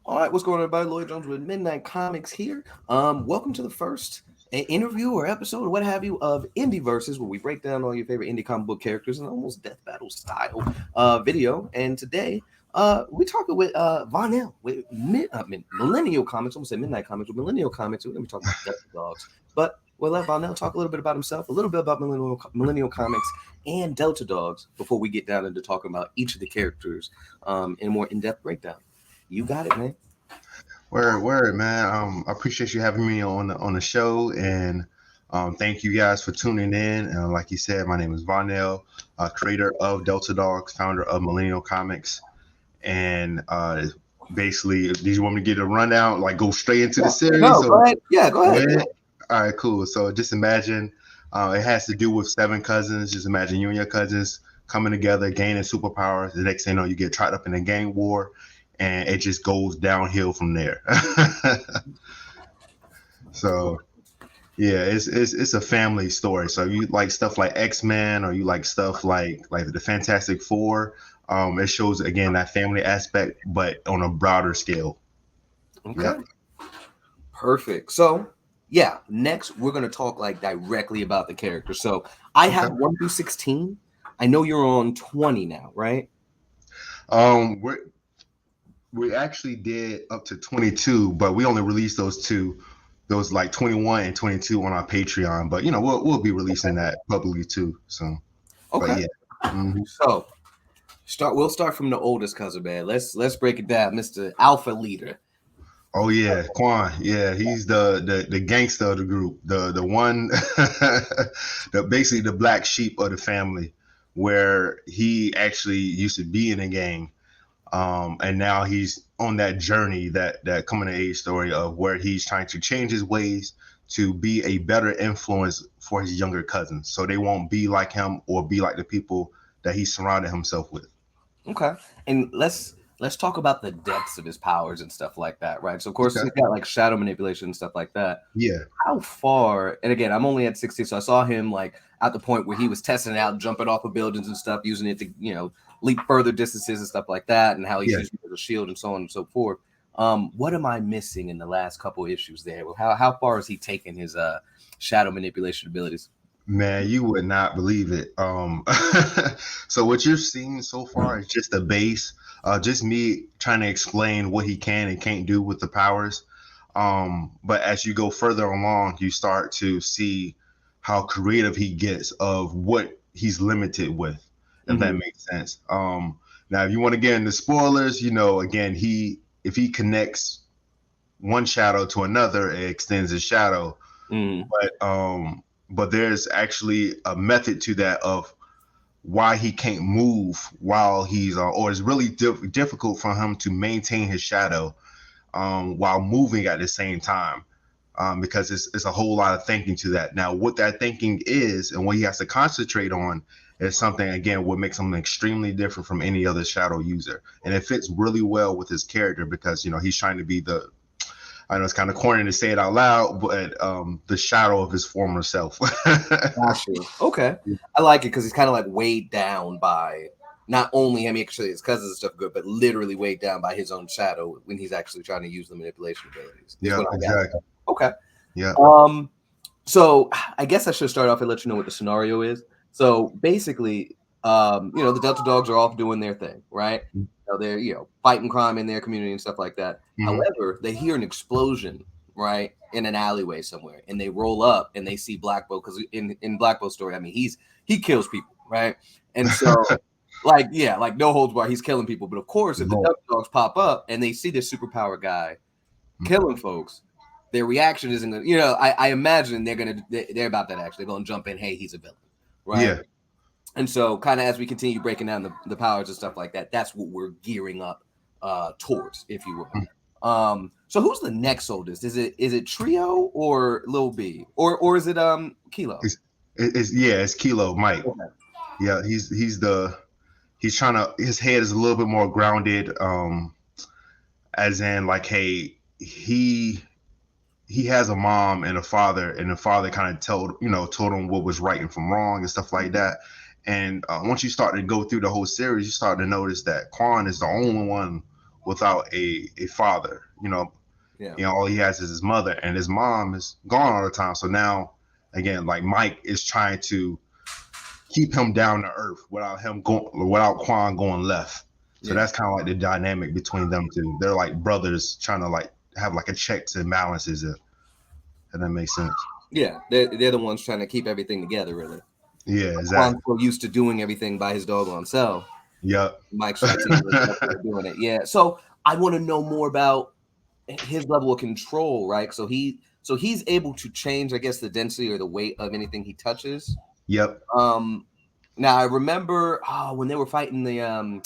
All right, what's going on, everybody? Lloyd Jones with Midnight Comics here. Welcome to the first interview or episode or what have you of Indie Versus, where we break down all your favorite indie comic book characters in almost death battle style video. And today, we're talking with Vonnel with Millennial Comics. Almost said Midnight Comics with Millennial Comics. We're gonna be talking about Death Dogs, but we'll let Vonnel talk a little bit about himself, a little bit about Millennial Comics and Delta Dogs before we get down into talking about each of the characters in a more in-depth breakdown. You got it, man. Word, man. I appreciate you having me on the show, and thank you guys for tuning in. Like you said, my name is Vonnel, creator of Delta Dogs, founder of Millennial Comics, and basically, do you want me to get a rundown, like go straight into the series? No, So go ahead. Yeah, go go ahead. ahead. All right, cool. So just imagine it has to do with seven cousins. Just imagine you and your cousins coming together, gaining superpowers. The next thing you know, you get trapped up in a gang war, and it just goes downhill from there. So yeah, it's a family story. So you like stuff like X-Men, or you like stuff like the Fantastic Four. It shows again that family aspect, but on a broader scale. Okay. Yep. Perfect. So, yeah, next we're going to talk like directly about the character. So, I Okay. have 1 through 16. I know you're on 20 now, right? We actually did up to 22, but we only released those like 21 and 22 on our Patreon. But we'll be releasing that publicly too. So, but Okay. yeah. Mhm. So, we'll start from the oldest cousin, man. Let's break it down, Mr. Alpha Leader. Oh yeah, Quan. Yeah, he's the gangster of the group, the one, the basically the black sheep of the family, where he actually used to be in a gang, and now he's on that journey, that coming of age story of where he's trying to change his ways to be a better influence for his younger cousins, so they won't be like him or be like the people that he surrounded himself with. Okay. And let's talk about the depths of his powers and stuff like that, right? So of course Okay. he's got like shadow manipulation and stuff like that. Yeah. How far, and again, I'm only at 60, so I saw him like at the point where he was testing it out, jumping off of buildings and stuff, using it to, leap further distances and stuff like that, and how he's Yeah. using it as a shield and so on and so forth. What am I missing in the last couple issues there? How far has he taken his shadow manipulation abilities? Man, you would not believe it. So what you've seen so far is just the base, just me trying to explain what he can and can't do with the powers. But as you go further along, you start to see how creative he gets of what he's limited with, if that Mm-hmm. makes sense. Now, if you want to get into spoilers, again, if he connects one shadow to another, it extends his shadow. Mm-hmm. But there's actually a method to that of why he can't move while he's or it's really difficult for him to maintain his shadow while moving at the same time, because it's a whole lot of thinking to that. Now, what that thinking is and what he has to concentrate on is something, again, what makes him extremely different from any other shadow user, and it fits really well with his character because he's trying to be the, I know it's kind of corny to say it out loud, but the shadow of his former self. Gotcha. Okay, I like it because he's kind of like weighed down by not only, I mean, actually his cousins and stuff good, but literally weighed down by his own shadow when he's actually trying to use the manipulation abilities. Is Yeah, what I got. exactly. Okay. Yeah. So I guess I should start off and let you know what the scenario is. So basically, the Delta Dogs are off doing their thing, right? They're fighting crime in their community and stuff like that. Mm-hmm. However, they hear an explosion, right, in an alleyway somewhere, and they roll up and they see Black Bolt because in Black Bolt's story, I mean, he kills people, right? And so, like, yeah, like no holds barred, he's killing people. But of course, if the No. Delta Dogs pop up and they see this superpower guy killing folks, their reaction isn't gonna, I imagine they're about that action. They're gonna jump in, hey, he's a villain, right? Yeah. And so kind of as we continue breaking down the powers and stuff like that, that's what we're gearing up towards, if you will. So who's the next oldest? Is it Trio or Lil B? Or is it Kilo? It's Kilo Mike. Okay. Yeah, he's trying to, his head is a little bit more grounded, as in like, hey, he has a mom and a father, and the father kind of told him what was right and from wrong and stuff like that. And once you start to go through the whole series, you start to notice that Quan is the only one without a father. Yeah. All he has is his mother, and his mom is gone all the time. So now, again, like Mike is trying to keep him down to earth without Quan going left. So Yeah. that's kind of like the dynamic between them two. They're like brothers trying to like have like a checks and balances. If that makes sense. Yeah. They're the ones trying to keep everything together, really. Yeah, Quan's exactly. so used to doing everything by his doggone self. Yep. Mike's trying to teach him the best way of doing it. Yeah. So I want to know more about his level of control, right? So he's able to change, I guess, the density or the weight of anything he touches. Yep. Um, Now I remember when they were fighting the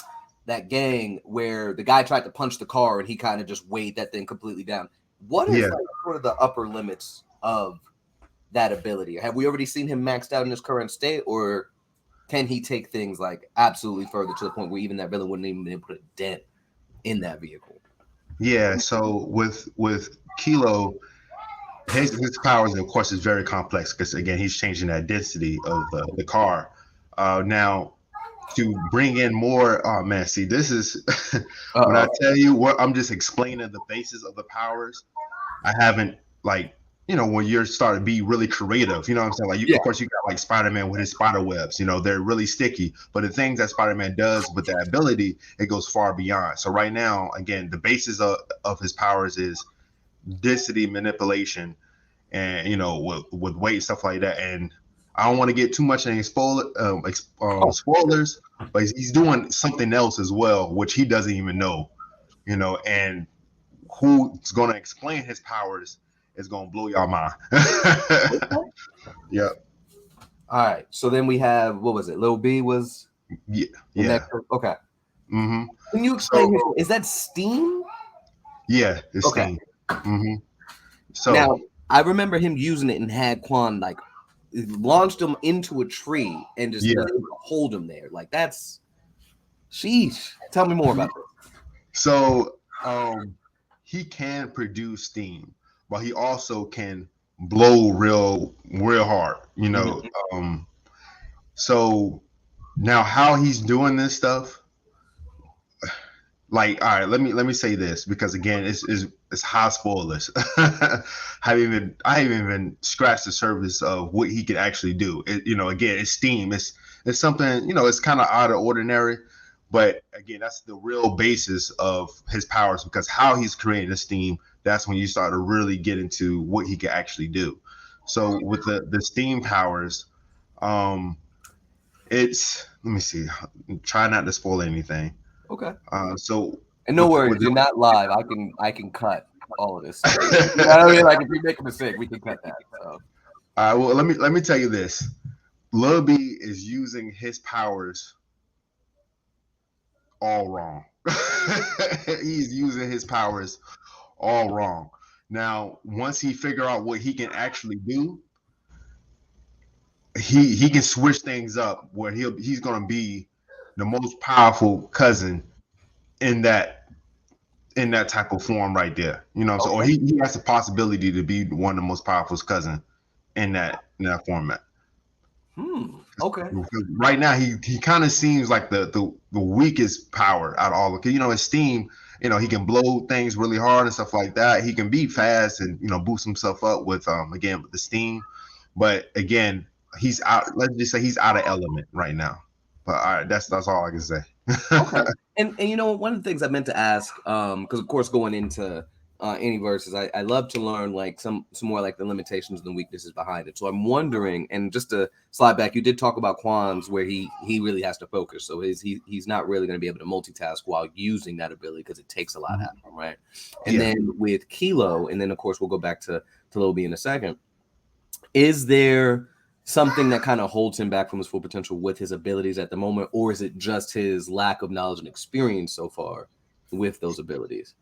that gang where the guy tried to punch the car and he kind of just weighed that thing completely down. What is Yeah. like sort of the upper limits of that ability? Have we already seen him maxed out in his current state, or can he take things like absolutely further to the point where even that villain wouldn't even be able to put a dent in that vehicle? Yeah. So with Kilo, his powers, of course, is very complex because again, he's changing that density of the car. Now to bring in more. Oh man, see, this is when I Uh-oh. tell you what I'm just explaining the basis of the powers. I haven't like when you're starting to be really creative. You know what I'm saying? Like Yeah. of course you got like Spider-Man with his spider webs. They're really sticky, but the things that Spider-Man does with that ability, it goes far beyond. So right now, again, the basis of his powers is density manipulation, and with weight and stuff like that. And I don't want to get too much in Oh, spoilers, but he's doing something else as well, which he doesn't even know. And who's going to explain his powers is going to blow y'all mind. okay. Yeah, All right. So then we have, what was it? Lil B was yeah, the yeah. next. Okay. Hmm. Can you explain So his? Is that Steam? yeah, it's Okay. Steam. Hmm. So Now I remember him using it and had Quan like launched him into a tree and just he yeah, was able to hold him there. Like that's sheesh. Tell me more about this. so he can produce steam, but he also can blow real hard. Mhm. So now how he's doing this stuff, like, all right, let me say this because again, it's high spoilers. I haven't even scratched the surface of what he could actually do. Again, it's steam. It's something, it's kind of out of ordinary, but again, that's the real basis of his powers because how he's creating the steam, that's when you start to really get into what he can actually do. So with the steam powers, um, it's let me see, try not to spoil anything. Okay. So And no with worries, you're not live. I can cut all of this stuff. You know what I mean? Like if we make a mistake, we can cut that. So well, let me tell you this. Lil B is using his powers all wrong. He's using his powers all wrong. Now, once he figure out what he can actually do, he can switch things up where he's gonna be the most powerful cousin in that type of form right there. You know what I'm saying? Or okay. he has the possibility to be one of the most powerful cousin in that format. Okay. Right now, he kind of seems like the weakest power out of all. Because his steam, he can blow things really hard and stuff like that. He can be fast and boost himself up with again with the steam. But again, he's out. Let's just say he's out of element right now. But all right, that's all I can say. Okay. And one of the things I meant to ask, because of course going into any verses, I love to learn like some more like the limitations and the weaknesses behind it. So I'm wondering, and just to slide back, you did talk about Quan's where he really has to focus. So he's not really going to be able to multitask while using that ability because it takes a lot out of him, right? And Yeah. then with Kilo, and then of course we'll go back to Lil B in a second. Is there something that kind of holds him back from his full potential with his abilities at the moment, or is it just his lack of knowledge and experience so far with those abilities?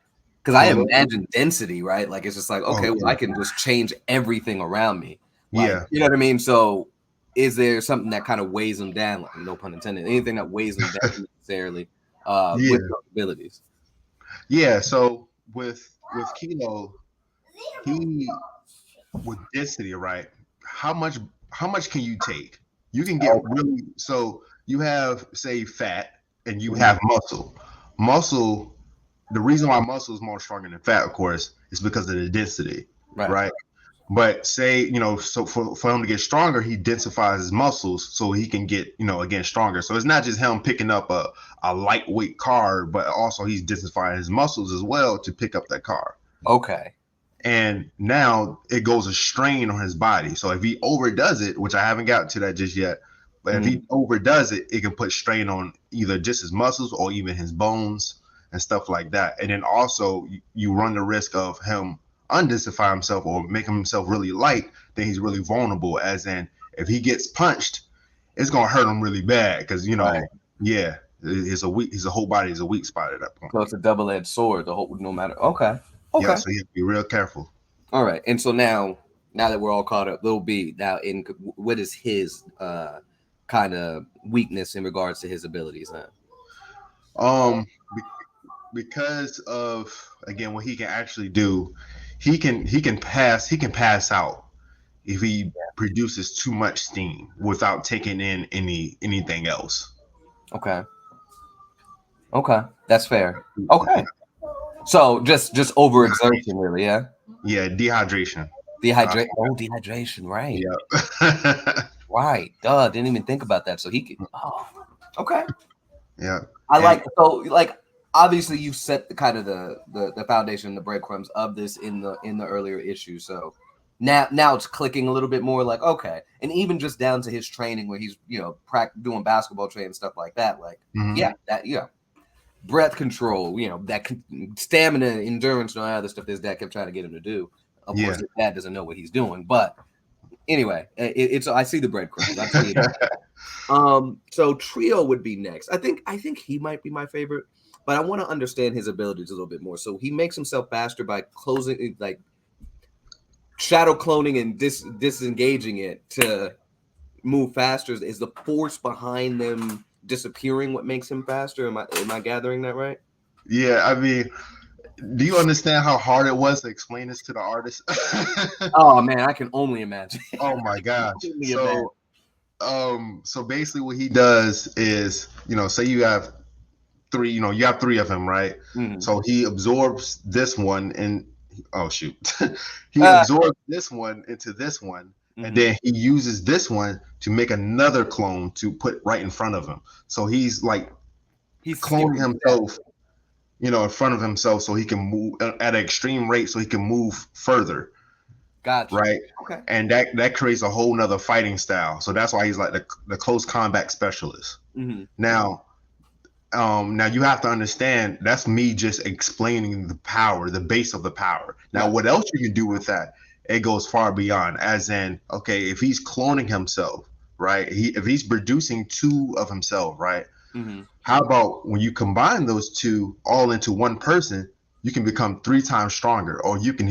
Because I For Lil B, imagine density, right? Like it's just like, oh okay, well, I yeah, can just change everything around me. Like, yeah. you know what I mean? So is there something that kind of weighs him down? Like, no pun intended, anything that weighs him down necessarily with Yeah. those abilities? Yeah. So with Kilo, he with density, right? How much how much can you take? You can get Okay. really so you have say fat and you Mhm. have muscle. Muscle the reason why muscle is more stronger than fat, of course, is because of the density, Right. right? But say, so for him to get stronger, he densifies his muscles so he can get, again, stronger. So it's not just him picking up a lightweight car, but also he's densifying his muscles as well to pick up that car. Okay. And now it goes a strain on his body. So if he overdoes it, which I haven't gotten to that just yet, but if he overdoes it, it can put strain on either just his muscles or even his bones and stuff like that. And then also you run the risk of him undensify himself or making himself really light, then he's really vulnerable. As in, if he gets punched, it's gonna hurt him really bad because Right. yeah, his whole body is a weak spot at that point. So it's a double-edged sword. The whole, no matter. Okay. Yeah, Okay. so you have to be real careful. All right. And so now that we're all caught up, Lil B, now what is his kind of weakness in regards to his abilities then? Um, because of, again, what he can actually do, he can pass out if he produces too much steam without taking in anything else. Okay. Okay. That's fair. Yeah, Okay. So just overexertion, dehydration. really, yeah. Yeah, dehydration. Uh, Dehydration, right. yeah. Right. Duh. Didn't even think about that. So he could. Oh. Okay. Yeah. I And like so like obviously you set the kind of the foundation, the breadcrumbs of this in the earlier issue. So now it's clicking a little bit more. Like okay, and even just down to his training where he's doing basketball training stuff like that. Like mhm. yeah, that breath control. That stamina, endurance, and all that other stuff. His dad kept trying to get him to do. Of course, Yeah. his dad doesn't know what he's doing, but anyway, it's I see the breadcrumbs. I see it. So Trio would be next. I think he might be my favorite, but I want to understand his abilities a little bit more. So he makes himself faster by closing, like shadow cloning and disengaging it to move faster. Is the force behind them disappearing what makes him faster? Am I gathering that right? Yeah, I mean, do you understand how hard it was to explain this to the artist? Oh man, I can only imagine. Oh my gosh. only imagine. So basically what he does is, say you have three, you have three of him, right? Mhm. So he absorbs this one and oh shoot. He Ah, absorbs this one into this one, and mhm. then he uses this one to make another clone to put right in front of him. So he's like He's cloning skipping steps. himself, in front of himself so he can move at an extreme rate so he can move further, Gotcha. right? Okay. And that creates a whole nother fighting style. So that's why he's like the close combat specialist. Mm-hmm. Now you have to understand that's me just explaining the power, the base of the power. Now, Right. what else you can do with that? It goes far beyond. As in, okay, if he's cloning himself, right? If he's producing two of himself, right? Mm-hmm. How about when you combine those two all into one person, you can become three times stronger, or you can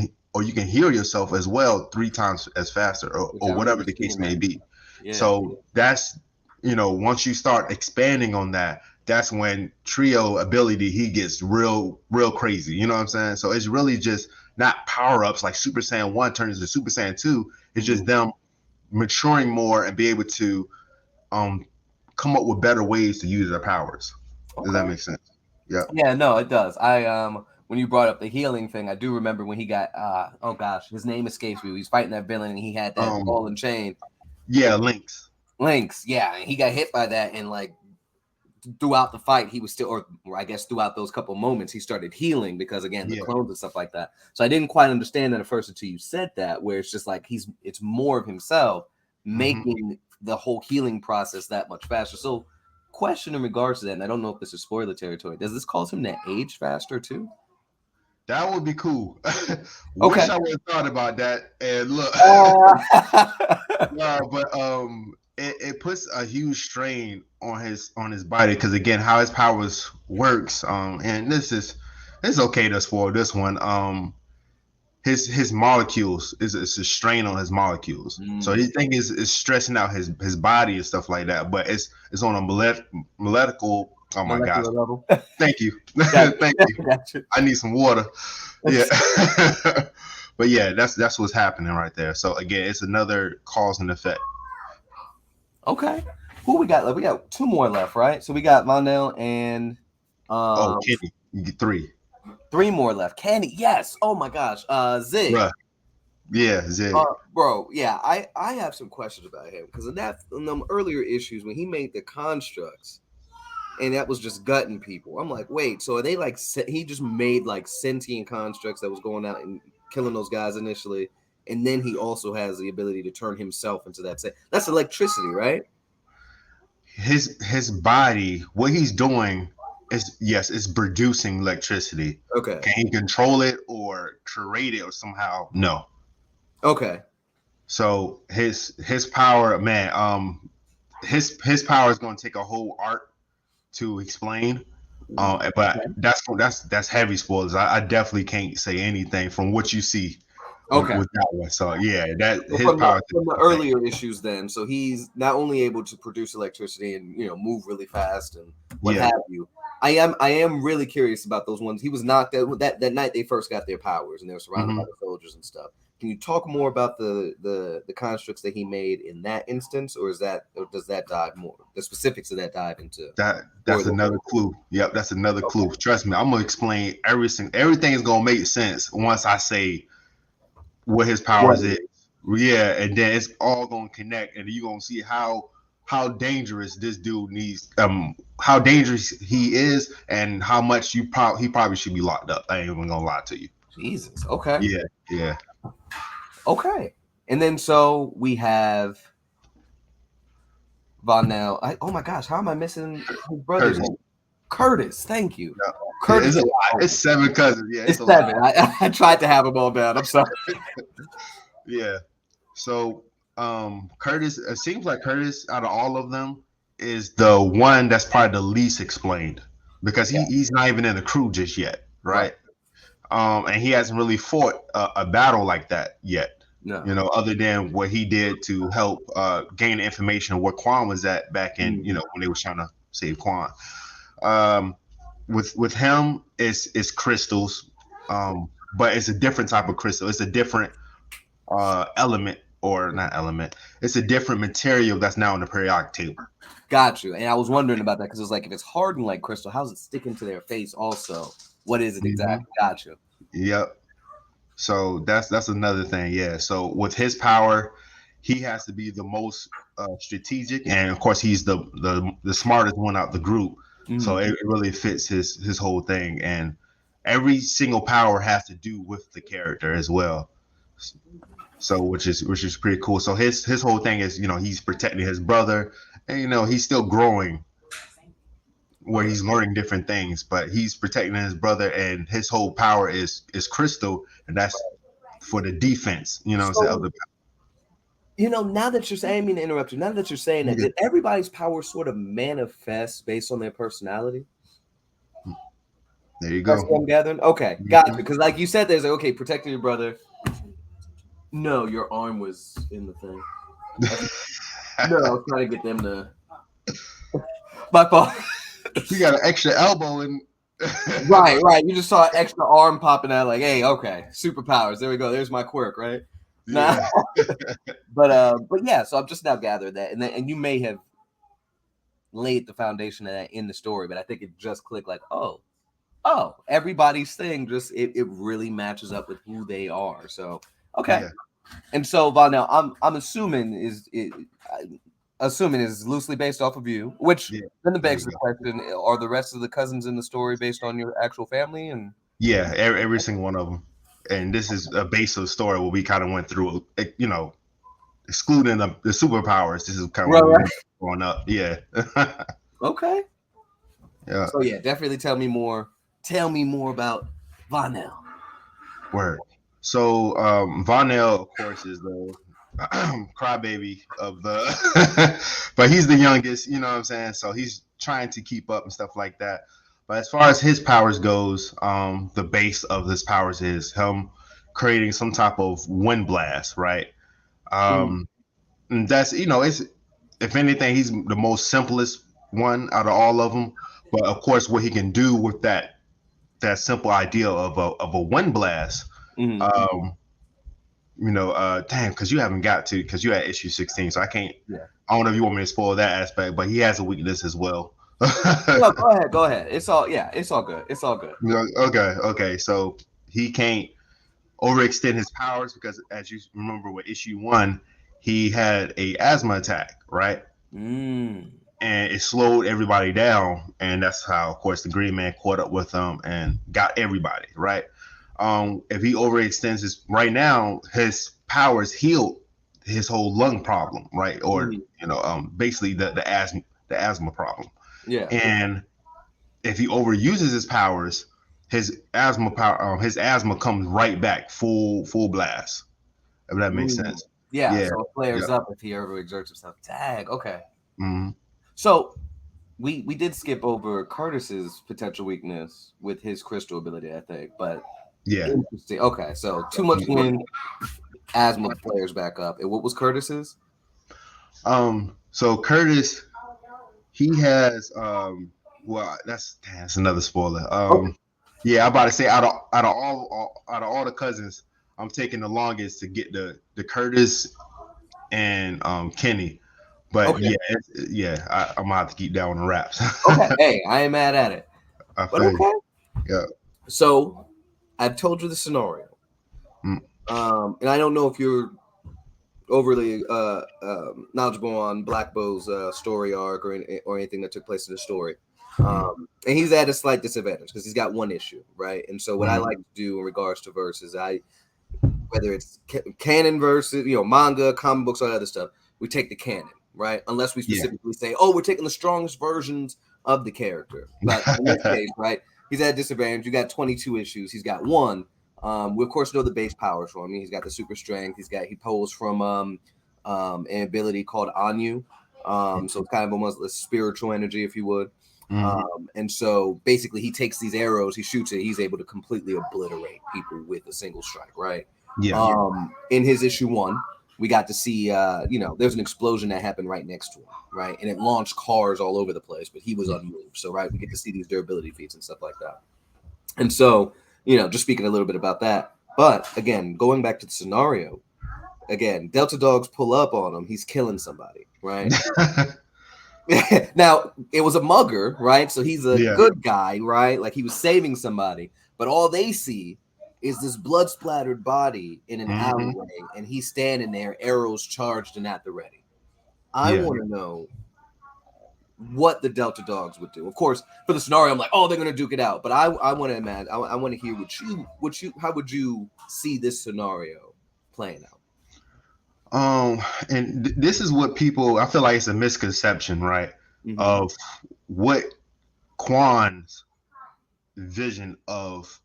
heal yourself as well three times as faster, Which I or remember whatever the case seeing may that. be. Yeah. So that's once you start expanding on that, that's when trio ability he gets real crazy. You know what I'm saying? So it's really just not power ups like Super Saiyan 1 turns into Super Saiyan 2. It's Mm-hmm. just them maturing more and be able to um come up with better ways to use their powers. Does that Okay. make sense? Yeah. Yeah, no, it does. I when you brought up the healing thing, I do remember when he got oh gosh, his name escapes me. He was fighting that villain and he had that Um. ball and chain. Yeah. Links. Lynx, yeah, and he got hit by that and like throughout the fight he was still or I guess throughout those couple moments he started healing because again the Yeah. clones and stuff like that. So I didn't quite understand that at first until you said that, where it's just like it's more of himself Hmm. making the whole healing process that much faster. So question in regards to that, and I don't know if this is spoiler territory, does this cause him to age faster too? That would be cool. Okay. Wish I would have thought about that. And look, no, but it puts a huge strain on his body because again, how his powers works. And it's okay to spoil this one. His molecules is a strain on his molecules. So Mm, he think is stressing out his body and stuff like that. But it's on a molecular. Oh my gosh! molecular level. Thank you, Gotcha. thank you. Gotcha. I need some water. Yeah. But yeah, that's what's happening right there. So again, it's another cause and effect. Okay. Who we got left? We got two more left, right? So we got Vonnel and Oh, um Kenny, you get three. Three more left. Candy, yes. Oh my gosh. Zig. Bruh. Yeah, Zig. Bro, yeah, I have some questions about him because in them earlier issues when he made the constructs and that was just gutting people. I'm like, wait, so are they like he just made like sentient constructs that was going out and killing those guys initially, and then he also has the ability to turn himself into that. That's electricity, right? His body, what he's doing is, yes, it's producing electricity. Okay. Can he control it or create it or somehow? No. Okay. So his power, man, his power is going to take a whole art to explain. But that's heavy spoilers. I definitely can't say anything from what you see Okay. with that one. So yeah, that So his power from the earlier issues, then, so he's not only able to produce electricity and move really fast and what have you. I am really curious about those ones. He was knocked out that night they first got their powers and they were surrounded by the soldiers and stuff. Can you talk more about the constructs that he made in that instance, or does that dive more? The specifics of that dive into that's another clue. Yep, that's another clue. Trust me, I'm gonna explain everything. Everything is gonna make sense once I say what his powers is. Yeah, and then it's all gonna connect, and you're gonna see how dangerous this dude needs. How dangerous he is, and how much he probably should be locked up. I ain't even gonna lie to you. Jesus. Okay. Yeah. Okay. And then so we have Vonnel. Oh my gosh, how am I missing his brother's name? Curtis. Thank you. Yeah. Curtis. It's a lot. It's 7 cousins. Yeah, it's 7. I tried to have them all down. I'm sorry. Yeah. So Curtis, it seems like Curtis out of all of them is the one that's probably the least explained because he's not even in the crew just yet, right? And he hasn't really fought a battle like that yet. No. Other than what he did to help gain information of where Quan was at back in, when they were trying to save Quan. With him, it's crystals, but it's a different type of crystal. It's a different element, or not element. It's a different material that's now on the periodic table. Got you. And I was wondering about that because it's like if it's hardened like crystal, how's it sticking to their face? Also, what is it exactly? Got you. Yep. So that's another thing. Yeah. So with his power, he has to be the most strategic, and of course he's the smartest one out the group. So it really fits his whole thing, and every single power has to do with the character as well. So which is pretty cool. So his whole thing is he's protecting his brother, and he's still growing, where he's learning different things, but he's protecting his brother, and his whole power is crystal, and that's for the defense. Now that you're saying, I mean to interrupt you. Now that you're saying that, did everybody's power sort of manifest based on their personality? There you go. That's what I'm gathering. Okay, got it. Because like you said, there's like, okay, protecting your brother. No, your arm was in the thing. No, I was trying to get them to. My fault. You got an extra elbow in. Right. You just saw an extra arm popping out. Like, hey, okay, superpowers. There we go. There's my quirk, right? Yeah. But yeah. So I'm just now gathering that, and you may have laid the foundation of that in the story, but I think it just clicked. Like, oh, everybody's thing just it really matches up with who they are. So okay. Yeah. And so Vonnel, I'm assuming is loosely based off of you, which then begs the question: are the rest of the cousins in the story based on your actual family? And every single one of them. And this is a base of the story where we kind of went through, excluding the superpowers. This is kind of right. Growing up. Yeah. Okay. Yeah. So definitely tell me more. Tell me more about Vonnel. Word. So Vonnel, of course, is the crybaby of the, but he's the youngest. You know what I'm saying? So he's trying to keep up and stuff like that. But as far as his powers goes, the base of his powers is him creating some type of wind blast, right? And that's it's, if anything, he's the most simplest one out of all of them. But of course, what he can do with that simple idea of a wind blast, damn, because you haven't got to, because you're at issue 16, so I can't. Yeah. I don't know if you want me to spoil that aspect, but he has a weakness as well. No, go ahead, go ahead. It's all yeah, it's all good. It's all good. Okay. So he can't overextend his powers because, as you remember, with issue one, he had a asthma attack, right? Mm. And it slowed everybody down, and that's how, of course, the Green Man caught up with him and got everybody, right? If he overextends his right now, his powers healed his whole lung problem, right? Or Mhm. basically the asthma problem. Yeah. And if he overuses his powers, his asthma comes right back full blast. If that makes Mm. sense. Yeah. Yeah, So it yeah. flares up if he ever exerts himself. Tag. Okay. Mhm. So we did skip over Curtis's potential weakness with his crystal ability, I think. But Yeah. interesting. Okay. So too much wind, asthma flares back up. And what was Curtis's? So Curtis, he has well, that's another spoiler. Okay. Yeah, I'm about to say out of all the cousins, I'm taking the longest to get the Curtis and Kenny. But Okay. yeah, I'm gonna have to keep that on the wraps. Okay. Hey, I ain't mad at it. I But feel you. okay. Yeah. So I've told you the scenario. Mm, And I don't know if you're overly knowledgeable on Black Bow's story arc or anything that took place in the story. mm, And he's at a slight disadvantage because he's got one issue, right? And so what I mm. like to do in regards to verses, whether it's canon verses, manga, comic books, all that other stuff, we take the canon, right? Unless we Yeah. specifically say, oh, we're taking the strongest versions of the character. But in this case, right, he's at a disadvantage. You got 22 issues. He's got one. We of course know the base powers from him. He's got the super strength. He pulls from an ability called Anu. So it's kind of almost a spiritual energy, if you would. Mhm. And so basically, he takes these arrows, he shoots it, he's able to completely obliterate people with a single strike, right? Yeah. In his issue one, we got to see, there's an explosion that happened right next to him, right? And it launched cars all over the place, but he was unmoved. So, right, we get to see these durability feats and stuff like that. And so, just speaking a little bit about that. But again, going back to the scenario, again, Delta Dogs pull up on him, he's killing somebody, right? Now, it was a mugger, right? So he's a Yeah. good guy, right? Like he was saving somebody, but all they see is this blood splattered body in an Mhm. alleyway, and he's standing there, arrows charged and at the ready. I Yeah. want to know what the Delta Dogs would do. Of course, for the scenario, I'm like, oh, they're gonna duke it out. But I want to imagine. I want to hear how would you see this scenario playing out? And this is what people, I feel like it's a misconception, right? Mm-hmm. Of what Quan's vision of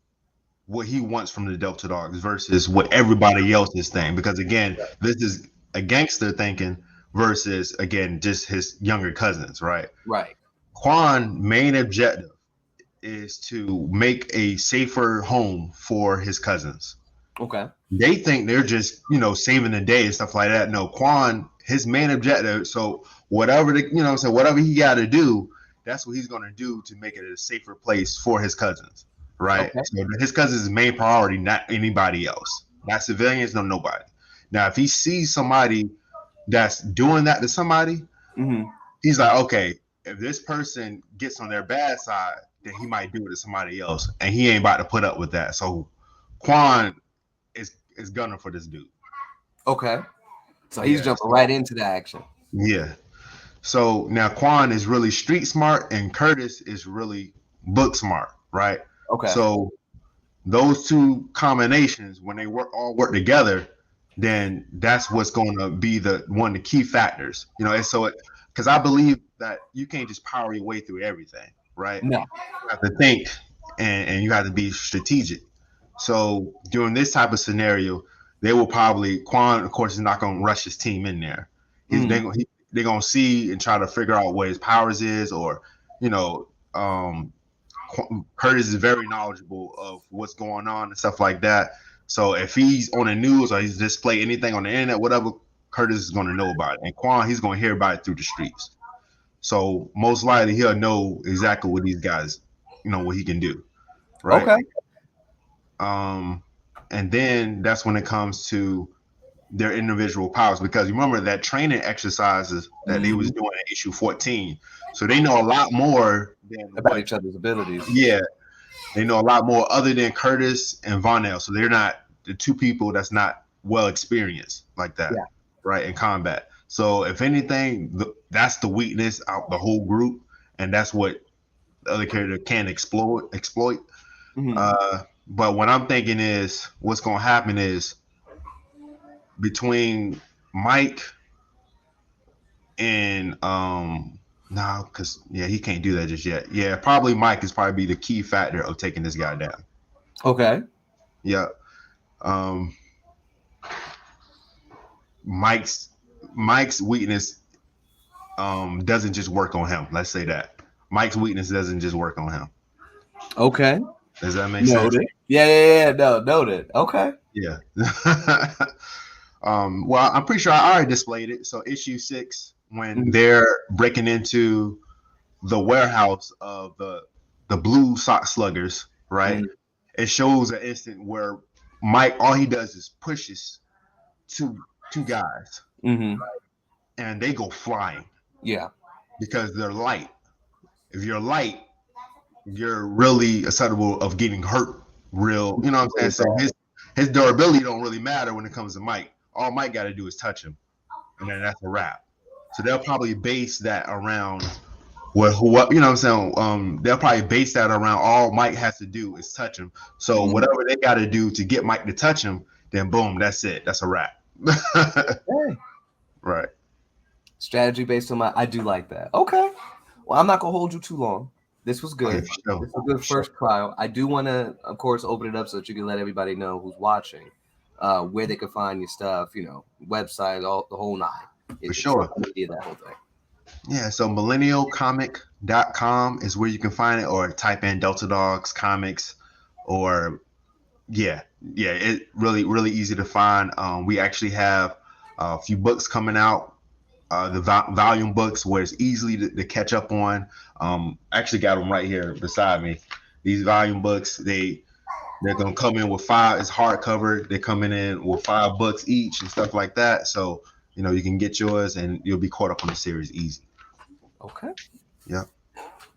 what he wants from the Delta Dogs versus what everybody else is thinking. Because again, this is a gangster thinking versus again just his younger cousins, right? Right. Quan main objective is to make a safer home for his cousins. Okay. They think they're just saving the day and stuff like that. No, Quan, his main objective. So whatever whatever he got to do, that's what he's going to do to make it a safer place for his cousins, right? Okay. So his cousins' main priority, not anybody else, not civilians, no nobody. Now, if he sees somebody that's doing that to somebody, Mm-hmm. he's like, okay, if this person gets on their bad side, then he might do it to somebody else, and he ain't about to put up with that. So Quan is gunning for this dude. Okay. So he's Yeah. jumping right into the action. Yeah. So now Quan is really street smart and Curtis is really book smart, right? Okay. So those two combinations, when they all work together, then that's what's going to be the one of the key factors, And so, because I believe that you can't just power your way through everything, right? No. You have to think and you have to be strategic. So during this type of scenario, they will probably Quan, of course, is not going to rush his team in there. Mm. They're going to see and try to figure out what his powers is, or you know, um, Curtis is very knowledgeable of what's going on and stuff like that. So if he's on the news or he's display anything on the internet, whatever, Curtis is going to know about it. And Quan, he's going to hear about it through the streets. So most likely he'll know exactly what these guys, what he can do, right? Okay. Um, and then that's when it comes to their individual powers, because remember that training exercises that they was Mhm. doing at issue 14. So they know a lot more than About what, each other's abilities. yeah, they know a lot more other than Curtis and Vonnel. So they're not the two people that's not well experienced like that, Yeah. right, in combat. So if anything, that's the weakness out the whole group, and that's what the other character can exploit. Mhm. But what I'm thinking is what's gonna happen is between Mike and no, because yeah, he can't do that just yet. Yeah, probably Mike is probably be the key factor of taking this guy down. Okay. Yeah. Um Mike's Mike's weakness doesn't just work on him. Let's say that. Mike's weakness doesn't just work on him. Okay. Does that make sense? Noted. Yeah. No, noted. Okay. Yeah. Well, I'm pretty sure I already displayed it. So issue 6, when Mhm. they're breaking into the warehouse of the blue sock sluggers, right? Mhm. It shows an instant where Mike, all he does is pushes two guys, Mhm. and they go flying Yeah. because they're light. If you're light, you're really susceptible of getting hurt. Real, you know what I'm saying? Really So bad. his durability don't really matter when it comes to Mike. All Mike got to do is touch him, and then that's a wrap. So they'll probably base that around what you know what I'm saying. They'll probably base that around all Mike has to do is touch him. So Mhm. whatever they got to do to get Mike to touch him, then boom, that's it. That's a wrap. Hey. Right. Strategy based on my. I do like that. Okay. Well, I'm not gonna hold you too long. This was Okay, good. for sure. This was a good For sure. first trial. I do want to, of course, open it up so that you can let everybody know who's watching, where they can find your stuff. Website, all the whole nine. For Social sure. media, that whole thing. Yeah, so millennialcomic.com is where you can find it, or type in Delta Dogs Comics, or yeah, it really easy to find. We actually have a few books coming out, the volume books where it's easily to catch up on. Actually got them right here beside me. These volume books, they're gonna come in with 5. It's hardcover. They're coming in with 5 books each and stuff like that. So you can get yours and you'll be caught up on the series easy. Okay. Yeah,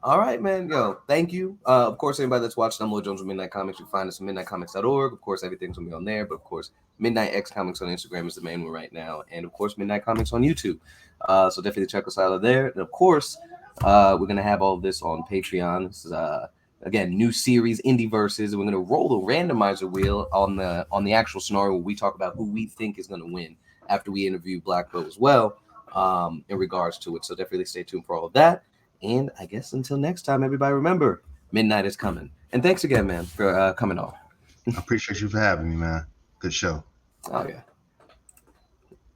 All right, man. Yo, thank you. Of course, anybody that's watching, I'm Lloyd Jones with Midnight Comics. You can find us at midnightcomics.org. Of course, everything's going to be on there. But of course, Midnight X Comics on Instagram is the main one right now. And of course, Midnight Comics on YouTube. So definitely check us out there. And of course, we're going to have all of this on Patreon. This is, again, new series, Indie Versus. We're going to roll the randomizer wheel on the actual scenario where we talk about who we think is going to win after we interview Black Bow as well, in regards to it. So definitely stay tuned for all of that. And I guess until next time, everybody, remember, midnight is coming. And thanks again, man, for coming on. I appreciate you for having me, man. Good show. Oh, yeah.